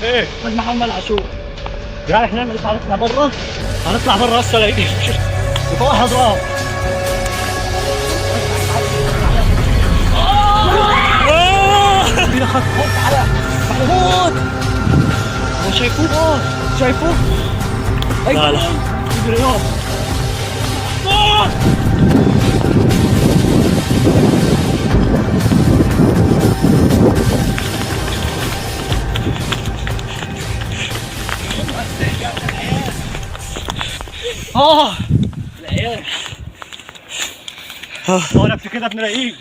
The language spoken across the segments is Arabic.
ايه ولد محمد عاشور. يعني احنا نعمل هنطلع برا. هنطلع برا هسه الاقيك في واحد راب. يا خط على محمود. هو شايفوه؟ شايفوه؟ لا لا يجري يوم. العيال هو نفس كده بنلاقيه.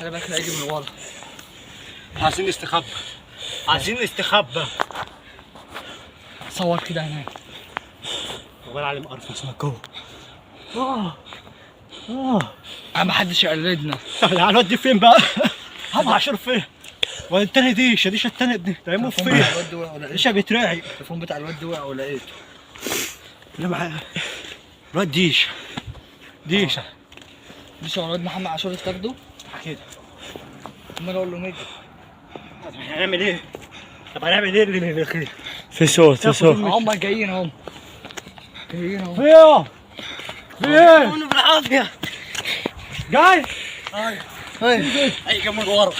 انا بس هيجي من ورا. عايزين نستخبى. عايزين نستخبى. صور كده هناك. ولا علي مقرفص من جوه. ما حدش يقلدنا. تعال نودي فين بقى؟ هم عاشور فين؟ والتاني ديشه التاني دي تمام فين؟ الواد وقع ولقيته. ديشه بيتراعي. التليفون بتاع الواد وقع ولقيته. اللي معاه الواد ديشه. ديشه مش هو الواد محمد عاشور اتاخده؟ كده. امال اقول له نجي. هنعمل ايه؟ طب هنعمل ايه اللي خير؟ في صوت هم جايين اهم. جايين اهم. فين؟ فين؟ بالعافيه. جاي؟ اي كم من ورا.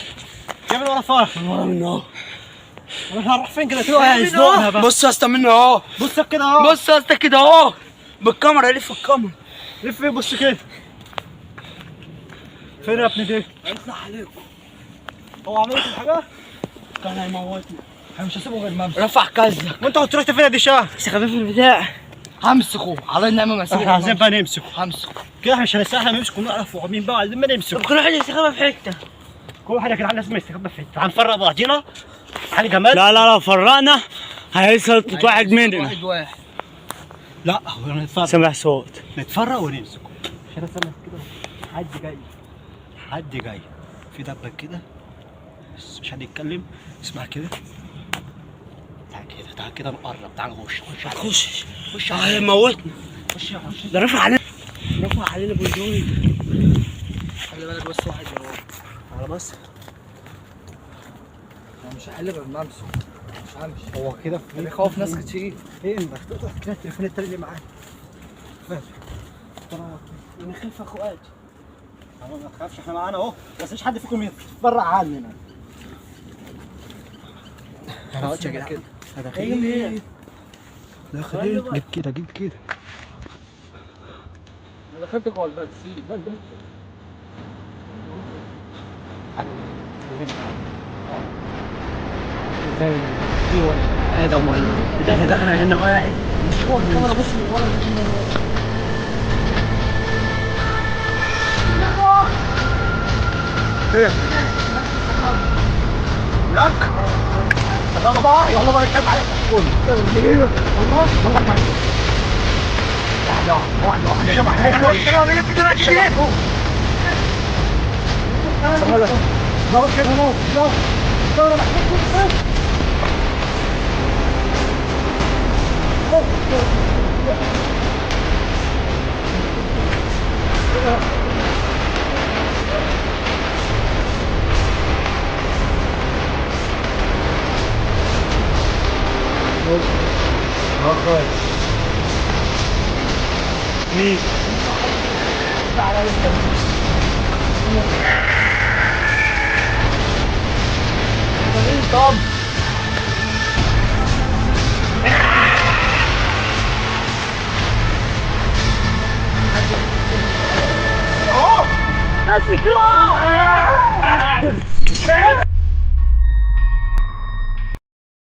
جاي من ورا فار. من ورا منه اهو. احنا هنروح فين كده؟ تروح يزنقنا بقى. بص يا اسطى منه اهو. بص كده اهو. بص يا اسطى كده اهو. بالكاميرا لف الكاميرا. لف فين؟ بص كده. فين يا ابني دي؟ هيطلع عليكم. هو عمل لكم حاجه؟ كان هيموتنا. احنا مش هسيبه غير ممسك. رفع كذا. وانت كنت رحت فين يا ديشا؟ استخبى في البتاع. همسكه على النعمه مسكه. احنا عايزين بقى نمسكه. همسكه. كده احنا مش هنستحمل نمسكه ونعرف هو مين بقى، عايزين بقى نمسكه. كل واحد يستخبى في حته. كل واحد يا جدعان لازم يستخبى في حته. هنفرق بعضينا علي جمال. لا لا لا فرقنا هيسقط واحد مننا. واحد. لا هو نتفرق. سمع صوت. نتفرق ونمسكه. عشان اسمع كده حد جاي. حد جاي. في دبه كده بس مش هنتكلم. اسمع كده. تعال كده نقرب. تعال نخش. خش هيموتنا. خش. ده رفع علينا بلدوي. خلي بالك بس واحد يروح. تعال بس. انا مش هحل غير ممسك. مش همشي. هو كده بيخوف ناس كتير. فين بس تقطع كده التليفون التاني اللي معاك. فين؟ انا خايف اخواتي. ما تخافش احنا معانا اهو. بس مش حد فيكم يتفرع عننا. انا قلت يا جدعان ايه داخلين. جيب كده جيب كده. انا دخلت جوه الباب. هذا مولد. ده دخلنا هنا واحد. مش هو الكاميرا بص من ورا. ايه؟ لك. يلا بقى نكتب عليك. والله مين؟ طب